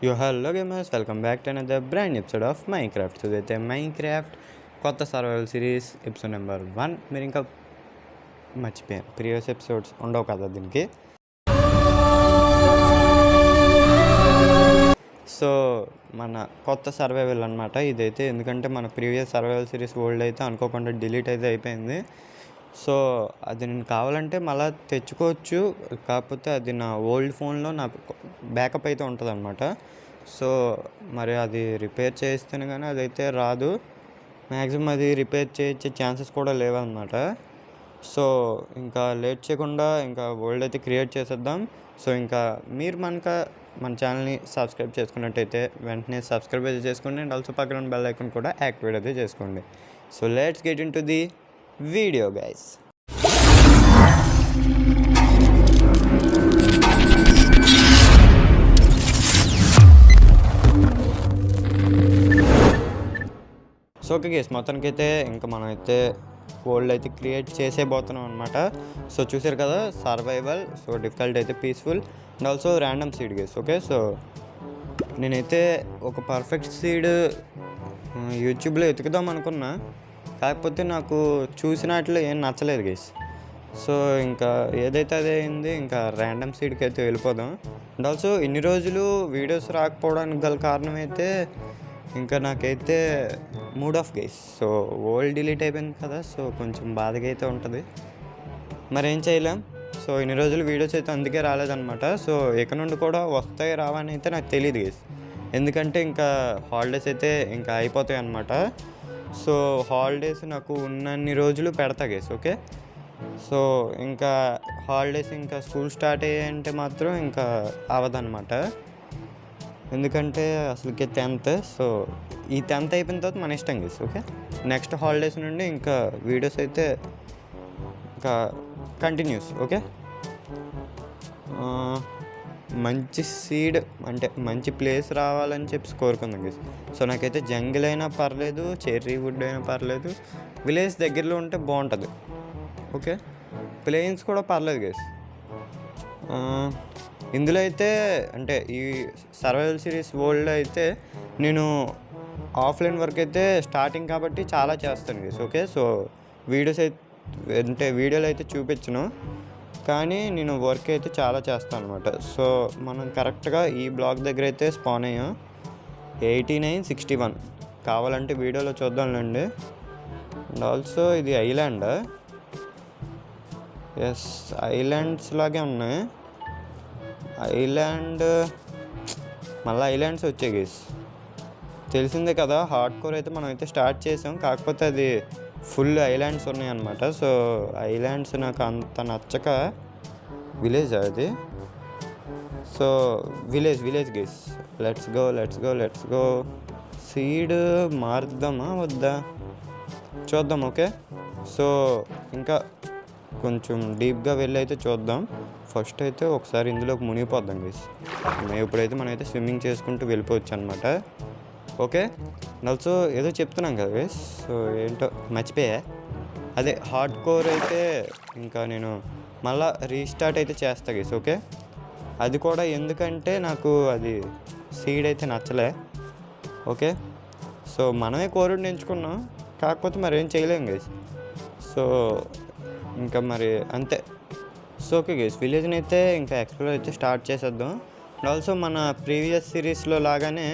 Hello gamers, welcome back to another brand episode of Minecraft. So ఇదైతే Minecraft కొత్త survival series episode number 1. మీరు ఇంకా మర్చిపోయారు, previous episodes ఉండవు కదా దీనికి. సో మన కొత్త సర్వైవల్ అనమాట ఇదైతే. ఎందుకంటే మన ప్రీవియస్ సర్వైవల్ సిరీస్ ఓల్డ్ అయితే అనుకోకుండా డిలీట్ అయితే అయిపోయింది. సో అది నేను కావాలంటే మళ్ళీ తెచ్చుకోవచ్చు, కాకపోతే అది నా ఓల్డ్ ఫోన్లో నా బ్యాకప్ అయితే ఉంటుంది అనమాట. సో మరి అది రిపేర్ చేస్తేనే కానీ అదైతే రాదు. మ్యాక్సిమం అది రిపేర్ చేయించే ఛాన్సెస్ కూడా లేవన్నమాట. సో ఇంకా లేట్ చేయకుండా ఇంకా ఓల్డ్ అయితే క్రియేట్ చేసేద్దాం. సో ఇంకా మీరు మన ఛానల్ని సబ్స్క్రైబ్ చేసుకున్నట్టయితే వెంటనే సబ్స్క్రైబ్ అయితే చేసుకోండి. అండ్ ఆల్సో పక్కన బెల్ ఐకాన్ కూడా యాక్టివేట్ అయితే చేసుకోండి. So let's get in to the video guys. So okay guys, మొత్తానికైతే ఇంకా మనం అయితే వరల్డ్ అయితే క్రియేట్ చేసేపోతున్నాం అనమాట. సో చూసారు కదా, సర్వైవల్, సో డిఫికల్ట్ అయితే peaceful and also random seed guys. Okay, so నేనైతే ఒక పర్ఫెక్ట్ సీడ్ యూట్యూబ్లో ఎతుకుదాం అనుకున్నా, కాకపోతే నాకు చూసినట్లు ఏం నచ్చలేదు గైస్. సో ఇంకా ఏదైతే అదే అయింది, ఇంకా ర్యాండమ్ సీడ్కి అయితే వెళ్ళిపోదాం. అండ్ ఆల్సో ఇన్ని రోజులు వీడియోస్ రాకపోవడానికి గల కారణం అయితే ఇంకా నాకైతే mood of guys. So old delete అయిపోయింది కదా, సో కొంచెం బాధగా అయితే ఉంటుంది, మరేం చేయలేం. సో ఇన్ని రోజులు వీడియోస్ అయితే అందుకే రాలేదన్నమాట. సో ఇక నుండి కూడా వస్తాయి రావని అయితే నాకు తెలియదు గైస్, ఎందుకంటే ఇంకా హాలిడేస్ అయితే ఇంకా అయిపోతాయి అన్నమాట. సో హాలిడేస్ నాకు ఉన్నన్ని రోజులు పెడతా గైస్. ఓకే, సో ఇంకా హాలిడేస్ ఇంకా స్కూల్ స్టార్ట్ అయ్యాయంటే మాత్రం ఇంకా అవ్వదన్నమాట, ఎందుకంటే అసలుకి 10th. సో ఈ 10th అయిపోయిన తర్వాత మన ఇష్టం గైస్. ఓకే, నెక్స్ట్ హాలిడేస్ నుండి ఇంకా వీడియోస్ అయితే ఇంకా కంటిన్యూస్. ఓకే, మంచి సీడ్ అంటే మంచి ప్లేస్ రావాలని చెప్పి కోరుకుందాం గైస్. సో నాకైతే జంగిల్ అయినా పర్లేదు, చెర్రీ వుడ్ అయినా పర్లేదు, విలేజ్ దగ్గరలో ఉంటే బాగుంటుంది. ఓకే, ప్లేన్స్ కూడా పర్లేదు గైస్. ఇందులో అయితే అంటే ఈ సర్వైవల్ సిరీస్ వరల్డ్ అయితే నేను ఆఫ్లైన్ వర్క్ అయితే స్టార్టింగ్ కాబట్టి చాలా చేస్తాను గైస్. ఓకే, సో వీడియోస్ అయితే అంటే వీడియోలు అయితే చూపించను, కానీ నేను వర్క్ అయితే చాలా చేస్తాను అనమాట. సో మనం కరెక్ట్గా ఈ బ్లాక్ దగ్గర అయితే స్పాన్ అయ్యాం, 8961. కావాలంటే వీడియోలో చూద్దాంలేండి. అండ్ ఆల్సో ఇది ఐలాండ్, ఎస్ ఐలాండ్స్ లాగే ఉన్నాయి. ఐలాండ్ మళ్ళీ ఐలాండ్స్ వచ్చాయి గైస్, తెలిసిందే కదా. హార్డ్ కోర్ అయితే మనం అయితే స్టార్ట్ చేసాం, కాకపోతే అది ఫుల్ ఐలాండ్స్ ఉన్నాయి అన్నమాట. సో ఐలాండ్స్ నాకు అంత నచ్చక విలేజ్ అది. So village guys, let's go. Seed మారుద్దామా వద్దా చూద్దాం. ఓకే, సో ఇంకా కొంచెం డీప్గా వెళ్ళి అయితే చూద్దాం. ఫస్ట్ అయితే ఒకసారి ఇందులోకి మునిగిపోద్దాం గైస్. ఇప్పుడైతే మనమైతే స్విమ్మింగ్ చేసుకుంటూ వెళ్ళిపోవచ్చు అనమాట. ఓకే, ఆల్సో ఏదో చెప్తున్నాం కదా గైస్, సో ఏంటో మర్చిపోయా. అదే హార్డ్ కోర్ అయితే ఇంకా నేను మళ్ళీ రీస్టార్ట్ అయితే చేస్తా గైస్. ఓకే, అది కూడా ఎందుకంటే నాకు అది సీడ్ అయితే నచ్చలే. ఓకే, సో మనమే కోరుని ఎంచుకున్నాం, కాకపోతే మరి ఏం చేయలేం గైస్. సో ఇంకా మరి అంతే. సో ఓకే గైస్, విలేజ్ని అయితే ఇంకా ఎక్స్ప్లోర్ అయితే స్టార్ట్ చేసేద్దాం. అండ్ ఆల్సో మన ప్రీవియస్ సిరీస్లో లాగానే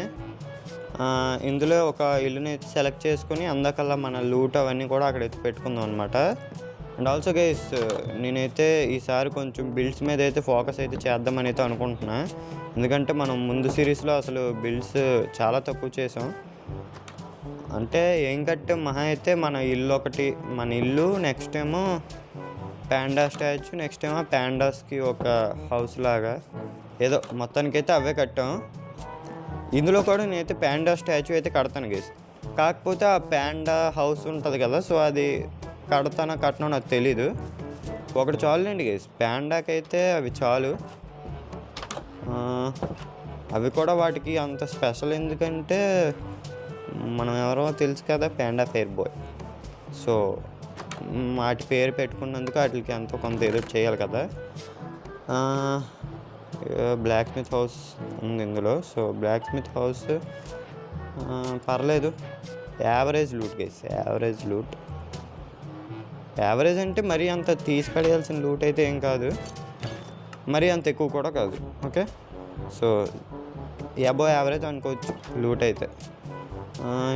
ఇందులో ఒక ఇల్లుని అయితే సెలెక్ట్ చేసుకుని అందకల్లా మన లూట్ అవన్నీ కూడా అక్కడైతే పెట్టుకుందాం అనమాట. అండ్ ఆల్సో గైస్, నేనైతే ఈసారి కొంచెం బిల్డ్స్ మీద అయితే ఫోకస్ అయితే చేద్దామని అయితే అనుకుంటున్నా, ఎందుకంటే మనం ముందు సిరీస్లో అసలు బిల్డ్స్ చాలా తక్కువ చేసాం. అంటే ఏం కట్టాం మహా అయితే మన ఇల్లు, నెక్స్ట్ ఏమో ప్యాండా స్టాచ్యూ, నెక్స్ట్ ఏమో ప్యాండాస్కి ఒక హౌస్ లాగా ఏదో మొత్తానికైతే అవే కట్టాం. ఇందులో కూడా నేనైతే ప్యాండా స్టాచ్యూ అయితే కడతాను గైస్, కాకపోతే ఆ ప్యాండా హౌస్ ఉంటుంది కదా, సో అది కట్టనో నాకు తెలీదు. ఒకటి చాలులేండి గైస్, ప్యాండాకి అయితే అవి చాలు. అవి కూడా వాటికి అంత స్పెషల్ ఎందుకంటే మనం ఎవరో తెలుసు కదా, ప్యాండా ఫెయిర్ బాయ్. సో వాటి పేరు పెట్టుకున్నందుకు వాటికి ఎంతో కొంత ఏదో చేయాలి కదా. బ్లాక్ స్మిత్ హౌస్ ఉంది ఇందులో. సో బ్లాక్ స్మిత్ హౌస్ పర్లేదు, average loot guys, average loot. Average అంటే మరీ అంత తీసి పడేయాల్సిన లూట్ అయితే ఏం కాదు, మరీ అంత ఎక్కువ కూడా కాదు. ఓకే, సో అబోవ్ యావరేజ్ అనుకోవచ్చు లూట్ అయితే.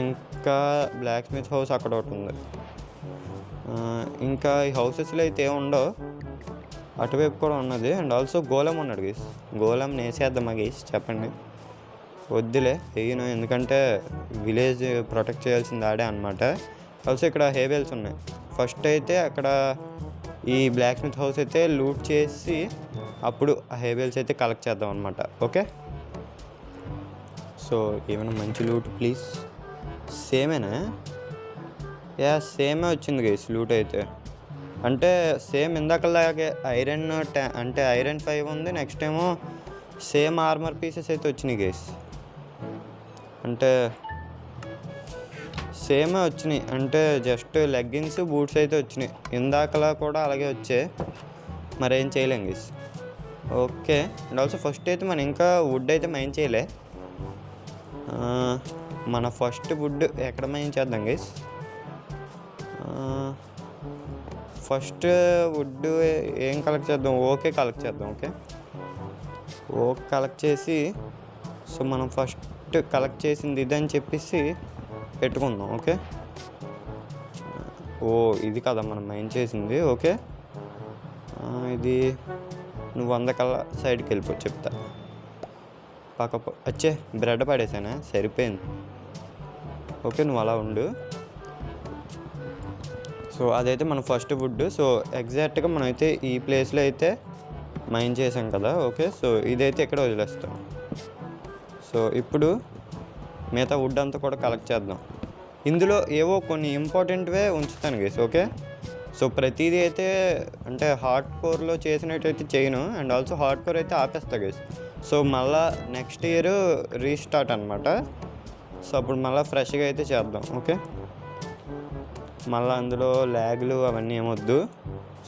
ఇంకా బ్లాక్ స్మిత్ హౌస్ అక్కడ ఒకటి ఉంది. ఇంకా ఈ హౌసెస్లో అయితే ఏముండవు, అటువైపు కూడా ఉన్నది. అండ్ ఆల్సో గోళం ఉన్నాడు గీస్, గోళం నేసేద్దామా గీస్ చెప్పండి? వద్దులే వేయను, ఎందుకంటే విలేజ్ ప్రొటెక్ట్ చేయాల్సింది ఆడే అనమాట. ఆల్సో ఇక్కడ హేబెల్స్ ఉన్నాయి. ఫస్ట్ అయితే అక్కడ ఈ బ్లాక్ స్మిత్ హౌస్ అయితే లూట్ చేసి అప్పుడు ఆ హేబెల్స్ అయితే కలెక్ట్ చేద్దాం అనమాట. ఓకే, సో ఏమైనా మంచి లూట్ ప్లీజ్. సేమేనా? యా సేమే వచ్చింది గైస్ లూట్ అయితే. అంటే సేమ్ ఇందాకలాగే ఐరన్ అంటే ఐరన్ 5 ఉంది. నెక్స్ట్ ఏమో సేమ్ ఆర్మర్ పీసెస్ అయితే వచ్చినాయి గైస్, అంటే సేమే వచ్చినాయి. అంటే జస్ట్ లెగ్గిన్స్ బూట్స్ అయితే వచ్చినాయి. ఇందాకలా కూడా అలాగే వచ్చాయి, మరేం చేయలేం guys. Okay, and also first అయితే మనం ఇంకా వుడ్ అయితే మైన్ చేయలే. మన ఫస్ట్ వుడ్ ఎక్కడ మైన్ చేద్దాం గైస్? ఫస్ట్ వుడ్ ఏం కలెక్ట్ చేద్దాం? ఓకే కలెక్ట్ చేద్దాం. ఓకే, ఓకే కలెక్ట్ చేసి, సో మనం ఫస్ట్ కలెక్ట్ చేసింది ఇదని చెప్పేసి పెట్టుకుందాం. ఓకే, ఓ ఇది కదా మనం మైన్ చేసింది. ఓకే, ఇది నువ్వు 100 కల్లా సైడ్కి వెళ్ళిపో చెప్తా. వచ్చే బ్రెడ్ పడేసానా, సరిపోయింది. ఓకే, నువ్వు అలా ఉండు. సో అదైతే మన ఫస్ట్ వుడ్. సో ఎగ్జాక్ట్గా మనం అయితే ఈ ప్లేస్లో అయితే మైన్ చేసాం కదా. ఓకే, సో ఇదైతే ఇక్కడ వదిలేస్తాం. సో ఇప్పుడు మిగతా వుడ్ అంతా కూడా కలెక్ట్ చేద్దాం. ఇందులో ఏవో కొన్ని ఇంపార్టెంట్వే ఉంచుతాను గైస్. ఓకే, సో ప్రతిదీ అయితే అంటే హార్డ్ కోర్లో చేసినట్టయితే చేయను, అండ్ ఆల్సో హార్డ్ కోర్ అయితే ఆపేస్తా గైస్. సో మళ్ళీ నెక్స్ట్ ఇయర్ రీస్టార్ట్ అనమాట. సో అప్పుడు మళ్ళీ ఫ్రెష్గా అయితే చేద్దాం. ఓకే, మళ్ళీ అందులో ల్యాగ్లు అవన్నీ ఏమొద్దు.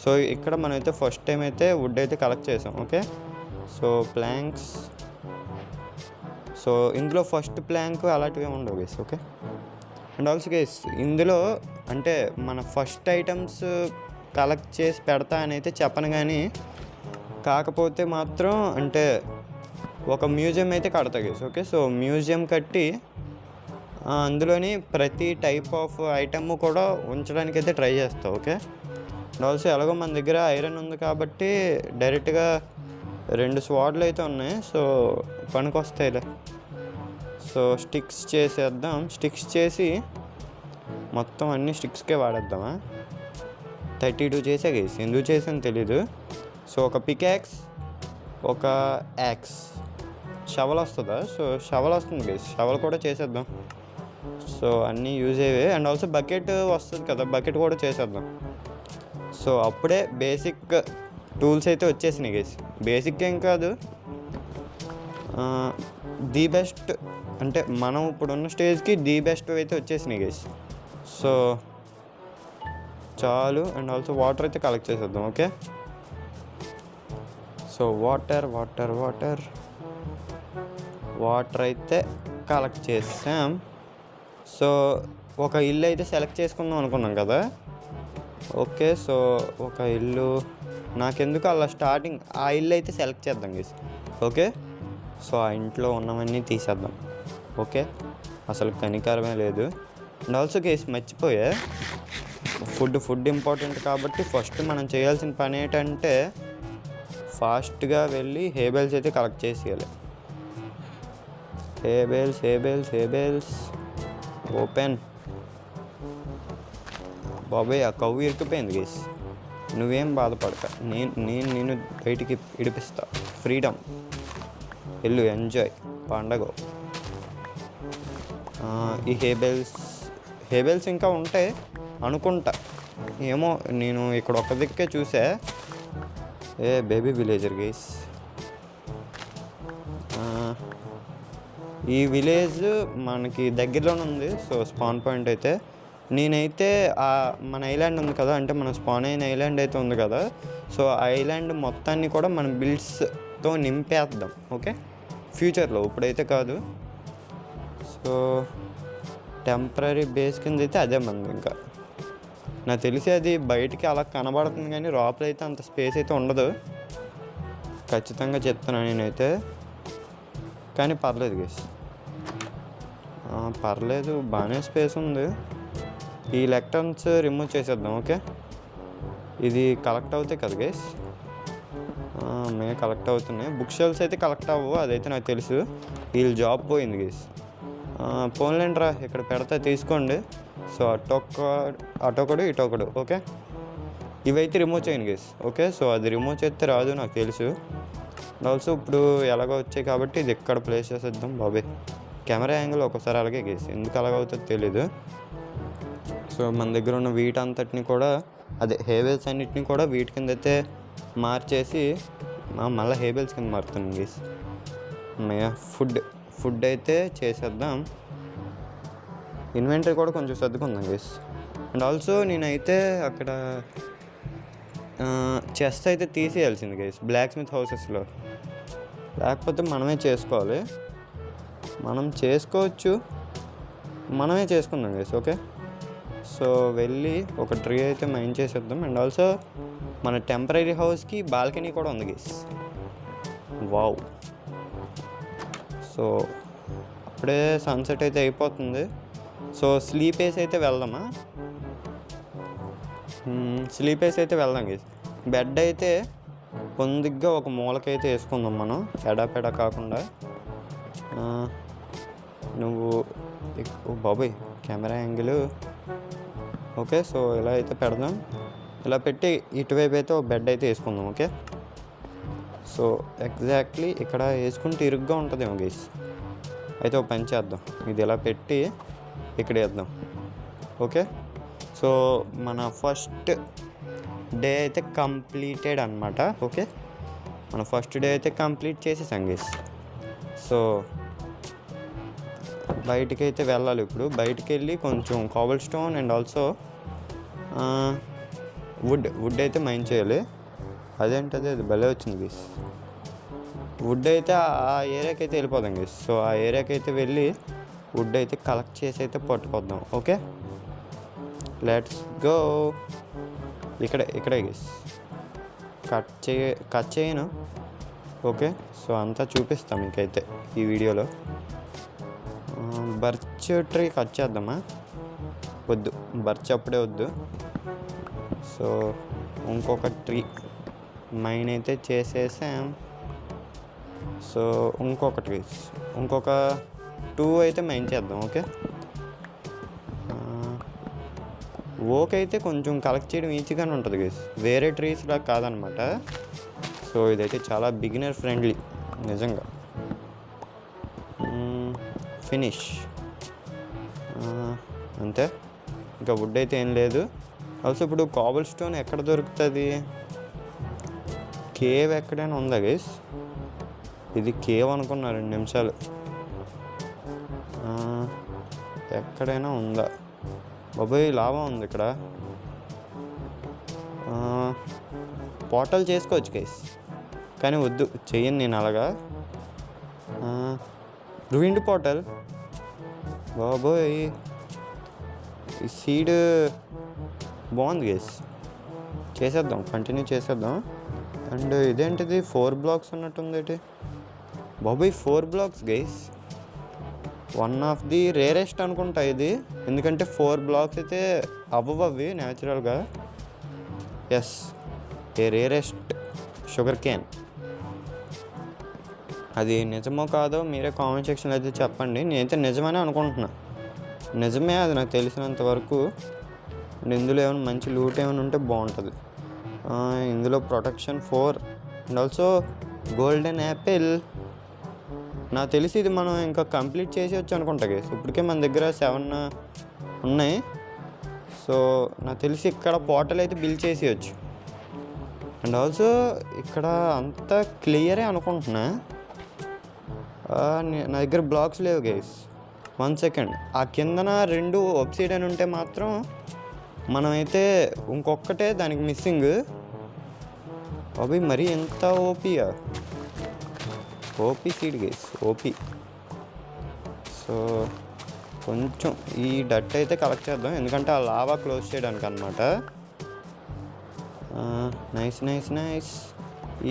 సో ఇక్కడ మనమైతే ఫస్ట్ టైం అయితే వుడ్ అయితే కలెక్ట్ చేసాం. ఓకే, సో ప్లాంక్స్, సో ఇందులో ఫస్ట్ ప్లాంక్ అలాంటివి ఏమి ఉండవు guys. Okay, and also guys ఇందులో అంటే మన ఫస్ట్ ఐటమ్స్ కలెక్ట్ చేసి పెడతా అని అయితే చెప్పను, కానీ కాకపోతే మాత్రం అంటే ఒక మ్యూజియం అయితే కడతా గైస్. ఓకే, సో మ్యూజియం కట్టి అందులోని ప్రతి టైప్ ఆఫ్ ఐటమ్ కూడా ఉంచడానికి అయితే ట్రై చేస్తాం. ఓకే, అండ్ ఆల్సో ఎలాగో మన దగ్గర ఐరన్ ఉంది కాబట్టి డైరెక్ట్గా 2 స్వాడ్లు అయితే ఉన్నాయి, సో పనికొస్తాయిలే. సో స్టిక్స్ చేసేద్దాం. స్టిక్స్ చేసి మొత్తం అన్ని స్టిక్స్కే వాడేద్దామా? 32 చేసే గైస్, ఎందుకు చేసాను తెలీదు. సో ఒక పికాక్స్, ఒక యాక్స్, షవల్ వస్తుందా? సో షవల్ వస్తుంది గైస్, షవల్ కూడా చేసేద్దాం. సో అన్నీ యూజ్ అయ్యేవి. అండ్ ఆల్సో బకెట్ వస్తుంది కదా, బకెట్ కూడా చేసేద్దాం. సో అప్పుడే బేసిక్ టూల్స్ అయితే వచ్చేసినాయి గైస్. బేసిక్ ఏం కాదు, ది బెస్ట్ అంటే మనం ఇప్పుడున్న స్టేజ్కి ది బెస్ట్ అయితే వచ్చేసినాయి గైస్. సో చాలు. అండ్ ఆల్సో వాటర్ అయితే కలెక్ట్ చేసేద్దాం. Okay, so water water water water అయితే కలెక్ట్ చేసాం. సో ఒక ఇల్లు అయితే సెలెక్ట్ చేసుకుందాం అనుకున్నాం కదా. ఓకే, సో ఒక ఇల్లు నాకెందుకు అలా స్టార్టింగ్ ఆ ఇల్లు అయితే సెలెక్ట్ చేద్దాం గైస్. ఓకే, సో ఆ ఇంట్లో ఉన్నవన్నీ తీసేద్దాం. ఓకే, అసలు కనికరమే లేదు. అండ్ ఆల్సో గైస్ మర్చిపోయా, ఫుడ్ ఇంపార్టెంట్ కాబట్టి ఫస్ట్ మనం చేయాల్సిన పని ఏంటంటే ఫాస్ట్గా వెళ్ళి హేబెల్స్ అయితే కలెక్ట్ చేసేయాలి. హేబెల్స్ హేబెల్స్ హేబెల్స్ ఓపెన్. బాబాయ్ ఆ కవ్వు ఇరికిపోయింది గైస్, నువ్వేం బాధపడక, నేను బయటికి ఇడిపిస్తా. ఫ్రీడమ్, వెళ్ళు ఎంజాయ్ పండగ. ఈ హేబెల్స్ ఇంకా ఉంటాయి అనుకుంటా, ఏమో నేను ఇక్కడ ఒక దిక్కే చూసా. బేబీ విలేజర్ గైస్, ఈ విలేజ్ మనకి దగ్గరలోనే ఉంది. సో స్పాన్ పాయింట్ అయితే నేనైతే మన ఐలాండ్ ఉంది కదా, అంటే మన స్పాన్ అయిన ఐలాండ్ అయితే ఉంది కదా, సో ఐలాండ్ మొత్తాన్ని కూడా మనం బిల్డ్స్ మొత్తం నింపేద్దాం. ఓకే, ఫ్యూచర్లో, ఇప్పుడైతే కాదు. సో టెంపరీ బేస్ కింద అయితే అదే మంది. ఇంకా నాకు తెలిసి అది బయటికి అలా కనబడుతుంది కానీ లోపల అయితే అంత స్పేస్ అయితే ఉండదు, ఖచ్చితంగా చెప్తున్నాను నేనైతే. కానీ పర్లేదు గైస్, పర్లేదు, బాగానే స్పేస్ ఉంది. ఈ లెక్టర్న్స్ రిమూవ్ చేసేద్దాం. ఓకే, ఇది కలెక్ట్ అవుతాయి కదా గైస్, మేము కలెక్ట్ అవుతున్నాయి. బుక్ షెల్ఫ్స్ అయితే కలెక్ట్ అవ్వవు, అదైతే నాకు తెలుసు. వీళ్ళు జాబ్ పోయింది గైస్. పోన్లేంట్రా, ఇక్కడ పెడతా, తీసుకోండి. సో అటొకడు ఇటొకడు. ఓకే, ఇవైతే రిమూవ్ చేయండి గైస్. ఓకే, సో అది రిమూవ్ చేస్తే రాదు నాకు తెలుసు. ఆల్సో ఇప్పుడు ఎలాగో వచ్చాయి కాబట్టి ఇది ఎక్కడ ప్లేస్ చేసేద్దాం. బాబాయ్, కెమెరా యాంగిల్ ఒకసారి అలాగే గైస్, ఎందుకు అలాగవుతుందో తెలీదు. సో మన దగ్గర ఉన్న వీటంతటిని కూడా, అదే హేబెల్స్ అన్నిటిని కూడా వీటి కింద అయితే మార్చేసి మళ్ళీ హేబెల్స్ కింద మారుతున్నాం గైస్. ఫుడ్ అయితే చేసేద్దాం. ఇన్వెంటరీ కూడా కొంచెం సర్దుకుందాం గైస్. అండ్ ఆల్సో నేనైతే అక్కడ చెస్ట్ అయితే తీసేయాల్సింది గైస్ బ్లాక్ స్మిత్ హౌసెస్లో, లేకపోతే మనమే చేసుకోవాలి. మనం చేసుకోవచ్చు, మనమే చేసుకుందాం గైస్. ఓకే, సో వెళ్ళి ఒక ట్రీ అయితే మైన్ చేసేద్దాం. అండ్ ఆల్సో మన టెంపరీ హౌస్కి బాల్కనీ కూడా ఉంది గైస్. వావ్, సో అప్పుడే సన్సెట్ అయితే అయిపోతుంది. సో స్లీప్ వేసి అయితే వెళ్దామా? స్లీప్ వేసి అయితే వెళ్దాం గైస్. బెడ్ అయితే పొందిగ్గా ఒక మూలకైతే వేసుకుందాం మనం, ఎడాపెడా కాకుండా. నువ్వు బాబాయ్ కెమెరా యాంగిల్. ఓకే, సో ఇలా అయితే పెడదాం. ఇలా పెట్టి ఇటువైపు అయితే ఒక బెడ్ అయితే వేసుకుందాం. ఓకే, సో ఎగ్జాక్ట్లీ ఇక్కడ వేసుకుంటే ఇరుగ్గా ఉంటుందేమో గైస్. అయితే ఒక పని చేద్దాం, ఇది ఇలా పెట్టి ఇక్కడ వేద్దాం. ఓకే, సో మన ఫస్ట్ డే అయితే కంప్లీటెడ్ అనమాట. ఓకే, మన ఫస్ట్ డే అయితే కంప్లీట్ చేసేసాం గైస్. సో బయటికి అయితే వెళ్ళాలి ఇప్పుడు. బయటికి వెళ్ళి కొంచెం cobble stone and also wood అయితే మైన్ చేయాలి. అదేంటది, అది భలే వచ్చింది గైస్. వుడ్ అయితే ఆ ఏరియాకి అయితే వెళ్ళిపోదాం గైస్. సో ఆ ఏరియాకి అయితే వెళ్ళి వుడ్ అయితే కలెక్ట్ చేసి అయితే పట్టుకొద్దాం. Okay, let's go. ఇక్కడే గైస్, కట్ చేయను. ఓకే, సో అంతా చూపిస్తాం మీకైతే ఈ వీడియోలో. బర్చ్ ట్రీ కట్ చేద్దామా? వద్దు, బర్చ్ అప్పుడే వద్దు. సో ఇంకొక ట్రీ మైన్ అయితే చేసేసాం. సో ఇంకొక 2 అయితే మైన్ చేద్దాం. ఓకే, ఓక్ అయితే కొంచెం కలెక్ట్ చేయడం ఈజీగానే ఉంటుంది గైస్, వేరే ట్రీస్ లాగా కాదనమాట. సో ఇదైతే చాలా బిగినర్ ఫ్రెండ్లీ నిజంగా. ఫినిష్ అంతే, ఇంకా వుడ్ అయితే ఏం లేదు. ఆల్సో ఇప్పుడు కాబుల్ స్టోన్ ఎక్కడ దొరుకుతుంది? కేవ్ ఎక్కడైనా ఉందా గైస్? ఇది కేవ్ అనుకున్నా 2 నిమిషాలు. ఎక్కడైనా ఉందా? బాబాయ్ లాభం ఉంది ఇక్కడ. పోర్టల్ చేసుకోవచ్చు గైస్, కానీ వద్దు, చెయ్యను నేను అలాగా. రూయిన్డ్ పోర్టల్, బాబోయ్ ఈ సీడ్ బాగుంది గైస్, చేసేద్దాం, కంటిన్యూ చేసేద్దాం. అండ్ ఇదేంటిది 4 బ్లాక్స్ ఉన్నట్టుంది బాబోయ్, 4 blocks guys. One of the rarest అనుకుంటా ఇది, ఎందుకంటే 4 బ్లాక్స్ అయితే అవ్వవు అవి న్యాచురల్గా. ఎస్, ఏ రేరెస్ట్ షుగర్ క్యాన్. అది నిజమో కాదో మీరే కామెంట్ సెక్షన్లో అయితే చెప్పండి. నేనైతే నిజమనే అనుకుంటున్నా, నిజమే అది నాకు తెలిసినంత వరకు. అండ్ ఇందులో ఏమైనా మంచి లూట్ ఏమైనా ఉంటే బాగుంటుంది. ఇందులో protection 4 and also golden Apple. నాకు తెలిసి ఇది మనం ఇంకా కంప్లీట్ చేసేయచ్చు అనుకుంటా గైస్. ఇప్పటికే మన దగ్గర 7 ఉన్నాయి. సో నాకు తెలిసి ఇక్కడ పోర్టల్ అయితే బిల్డ్ చేసేయచ్చు. అండ్ ఆల్సో ఇక్కడ అంతా క్లియరే అనుకుంటున్నా. నా దగ్గర బ్లాక్స్ లేవు గైస్. 1 సెకండ్, ఆ కిందన 2 ఒబ్సిడియన్ ఉంటే మాత్రం మనమైతే ఇంకొక్కటే దానికి మిస్సింగ్. అవి మరీ ఎంత ఓపియా. OP seed guys, OP. So కొంచెం ఈ డట్ అయితే కలెక్ట్ చేద్దాం, ఎందుకంటే ఆ లావా క్లోజ్ చేయడానికి అనమాట. నైస్.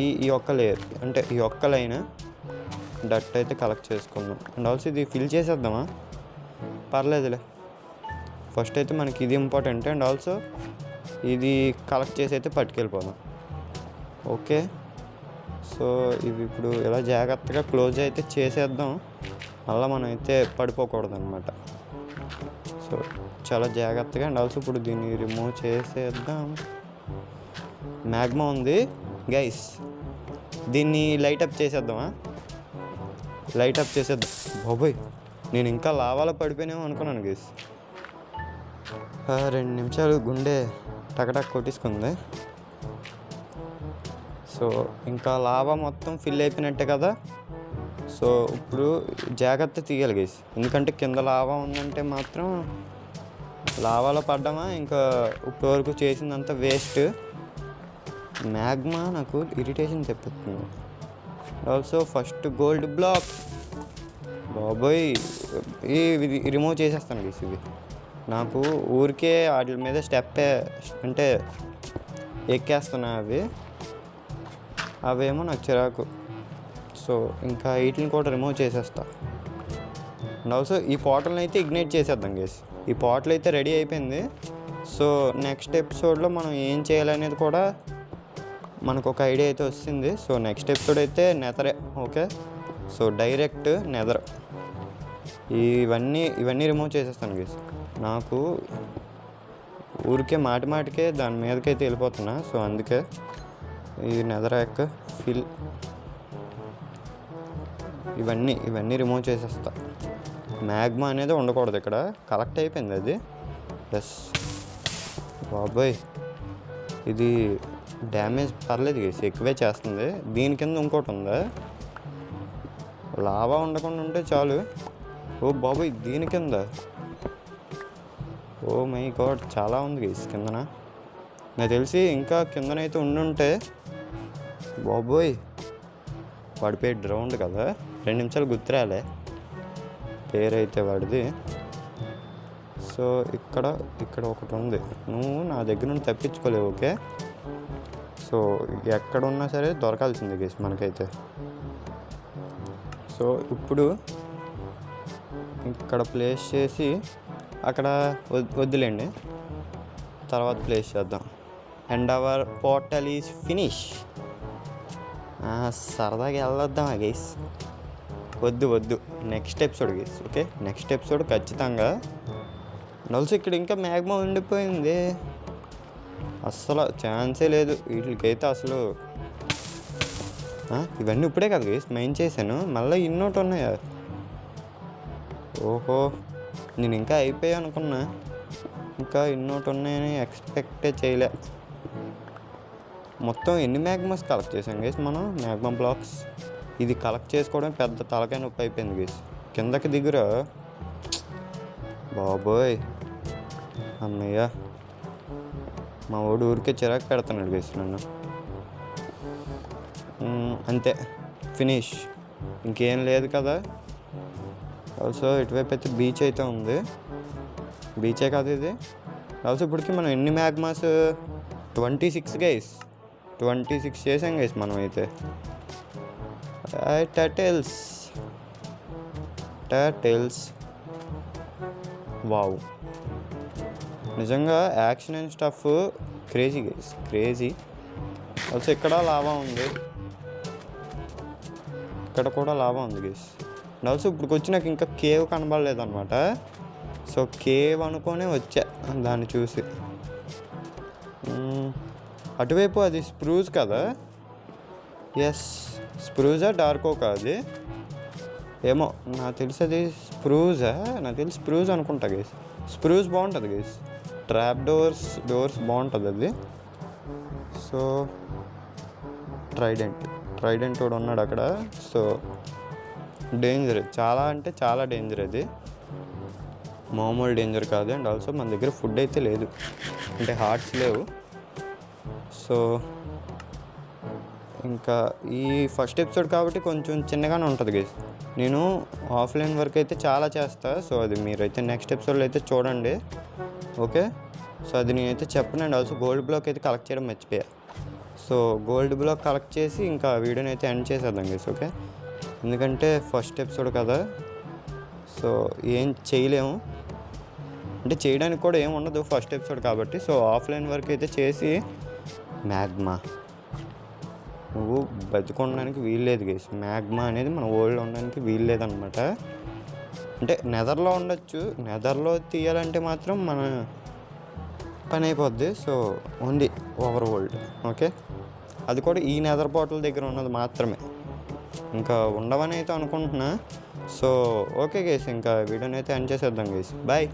ఈ ఒక్క లేయర్, అంటే ఈ ఒక్క లైన్ డట్ అయితే కలెక్ట్ చేసుకుందాం. అండ్ ఆల్సో ఇది ఫిల్ చేసేద్దామా? పర్లేదులే. ఫస్ట్ అయితే మనకి ఇది ఇంపార్టెంట్. అండ్ ఆల్సో ఇది కలెక్ట్ చేసి అయితే పట్టుకెళ్ళిపోదాం. ఓకే, సో ఇవి ఇప్పుడు ఇలా జాగ్రత్తగా క్లోజ్ అయితే చేసేద్దాం. మళ్ళీ మనం అయితే పడిపోకూడదు అనమాట. సో చాలా జాగ్రత్తగా. అండ్ ఆల్సో ఇప్పుడు దీన్ని రిమూవ్ చేసేద్దాం. మ్యాగ్మా ఉంది గైస్, దీన్ని లైట్ అప్ చేసేద్దామా? లైట్ అప్ చేసేద్దాం. బాబోయ్, నేను ఇంకా లావాలో పడిపోయినామో అనుకున్నాను గైస్. 2 నిమిషాలు గుండె టకటక్ కొట్టించుకుంది. సో ఇంకా లావా మొత్తం ఫిల్ అయిపోయినట్టే కదా. సో ఇప్పుడు జాగ్రత్త తీయాలి గైస్, ఎందుకంటే కింద లావా ఉందంటే మాత్రం లావాలో పడ్డామా ఇంకా ఇప్పుడు వరకు చేసిందంతా వేస్ట్. మ్యాగ్మా నాకు ఇరిటేషన్ తెప్పిస్తుంది. Also first gold block. బాబోయ్, ఇది రిమూవ్ చేసేస్తాను గైస్. ఇది నాకు ఊరికే వాటి మీద స్టెప్ అంటే ఎక్కేస్తున్నా, అవేమో నాకు చిరాకు. సో ఇంకా వీటిని కూడా రిమూవ్ చేసేస్తా. అండ్ ఆల్సో ఈ పాటల్ని అయితే ఇగ్నైట్ చేసేద్దాం గైస్. ఈ పాటలు అయితే రెడీ అయిపోయింది. సో నెక్స్ట్ ఎపిసోడ్లో మనం ఏం చేయాలనేది కూడా మనకు ఒక ఐడియా అయితే వస్తుంది. సో నెక్స్ట్ ఎపిసోడ్ అయితే నెదరే. Okay, so direct nether. ఇవన్నీ రిమూవ్ చేసేస్తాను గైస్. నాకు ఊరికే మాటికే దాని మీదకైతే వెళ్ళిపోతున్నా. సో అందుకే ఈ నెదరాక్ ఫిల్ ఇవన్నీ రిమూవ్ చేసేస్తా. మ్యాగ్మా అనేది ఉండకూడదు ఇక్కడ. కలెక్ట్ అయిపోయింది అది. ఎస్. బాబాయ్, ఇది డ్యామేజ్ పర్లేదు గైస్, ఎక్కువే చేస్తుంది. దీని కింద ఇంకోటి ఉందా? లావా ఉండకుండా ఉంటే చాలు. ఓ బాబాయ్, దీని కింద ఓ మై గాడ్ చాలా ఉంది గైస్ కిందన. నాకు తెలిసి ఇంకా కిందనైతే ఉండుంటే బాబోయ్ పడిపోయి డ్రౌండ్ కదా. 2 నిమిషాలు గుర్తురాలే పేరైతే వాడిది. సో ఇక్కడ ఒకటి ఉంది. నువ్వు నా దగ్గర నుండి తప్పించుకోలేవు. ఓకే, సో ఎక్కడున్నా సరే దొరకాల్సిందే గైస్ మనకైతే. సో ఇప్పుడు ఇక్కడ ప్లేస్ చేసి అక్కడ వద్దులేండి, తర్వాత ప్లేస్ చేద్దాం. And hour portal is finish. సరదాగా వెళ్ళొద్దామా గైస్? వద్దు, next episode guys. Okay, next episode ఖచ్చితంగా. నల్స్ ఇక్కడ ఇంకా మ్యాగ్మా ఉండిపోయింది, అస్సలు ఛాన్సే లేదు వీటికైతే అసలు. ఇవన్నీ ఇప్పుడే కదా గైస్ మైన్ చేశాను, మళ్ళీ ఇన్నోటి ఉన్నాయా? ఓహో, నేను ఇంకా అయిపోయా అనుకున్నా, ఇంకా ఇన్నోటి ఉన్నాయని ఎక్స్పెక్టే చేయలే. మొత్తం ఎన్ని మ్యాగ్మాస్ కలెక్ట్ చేసాం గైస్ మనం? మ్యాగ్మా బ్లాక్స్ ఇది కలెక్ట్ చేసుకోవడం పెద్ద తలకాయ నొప్పి అయిపోయింది గైస్. కిందకి దిగురా బాబోయ్. అన్నయ్య మా వాడు ఊరికే చిరాకు పెడుతున్నాడు గైస్ నన్ను. అంతే, ఫినిష్, ఇంకేం లేదు కదా. ఆల్సో ఇటువైపు అయితే బీచ్ అయితే ఉంది. బీచే కదా ఇది. ఆల్సో ఇప్పటికి మనం ఎన్ని మ్యాగ్మాస్? 26 గైస్, 26 చేసాం గైస్ మనం అయితే. టర్టిల్స్ వావ్, నిజంగా action and stuff crazy guys, crazy. Also ఇక్కడ లావా ఉంది, ఇక్కడ కూడా లావా ఉంది గైస్. ఆల్సో ఇప్పుడు వచ్చి నాకు ఇంకా కేవ్ కనబడలేదు అనమాట. సో కేవ్ అనుకునే వచ్చా దాన్ని చూసి. అటువైపు అది స్ప్రూజ్ కదా? ఎస్, స్ప్రూజా డార్కో కాదు ఏమో, నాకు తెలిసి అది స్ప్రూజా, నాకు తెలిసి స్ప్రూజ్ అనుకుంటా గైస్. స్ప్రూజ్ బాగుంటుంది గైస్, ట్రాప్ డోర్స్ బాగుంటుంది అది. సో ట్రైడెంట్ కూడా ఉన్నాడు అక్కడ. సో డేంజర్, చాలా అంటే చాలా డేంజర్ అది, మామూలు డేంజర్ కాదు. అండ్ ఆల్సో మన దగ్గర ఫుడ్ అయితే లేదు, అంటే హార్ట్స్ లేవు. సో ఇంకా ఈ ఫస్ట్ ఎపిసోడ్ కాబట్టి కొంచెం చిన్నగానే ఉంటుంది గైస్. నేను ఆఫ్లైన్ వర్క్ అయితే చాలా చేస్తా. సో అది మీరైతే నెక్స్ట్ ఎపిసోడ్లో అయితే చూడండి. ఓకే, సో అది నేనైతే చెప్పను. అండ్ ఆల్సో గోల్డ్ బ్లాక్ అయితే కలెక్ట్ చేయడం మర్చిపోయా. సో గోల్డ్ బ్లాక్ కలెక్ట్ చేసి ఇంకా వీడియోని అయితే ఎండ్ చేసేద్దాం గైస్. ఓకే, ఎందుకంటే ఫస్ట్ ఎపిసోడ్ కదా, సో ఏం చేయలేము, అంటే చేయడానికి కూడా ఏం ఉండదు ఫస్ట్ ఎపిసోడ్ కాబట్టి. సో ఆఫ్లైన్ వర్క్ అయితే చేసి మ్యాగ్మా నువ్వు బతికొనడానికి వీల్లేదు గైస్. మ్యాగ్మా అనేది మన వరల్డ్లో ఉండడానికి వీల్లేదనమాట. అంటే నెదర్లో ఉండొచ్చు, నెదర్లో తీయాలంటే మాత్రం మన పని అయిపోద్ది. So only over world. Okay, అది కూడా ఈ నెదర్ బాటిల్ దగ్గర ఉన్నది మాత్రమే, ఇంకా ఉండవని అయితే అనుకుంటున్నా. సో ఓకే గైస్, ఇంకా వీడియోని అయితే ఎండ్ చేసేద్దాం గైస్. బాయ్.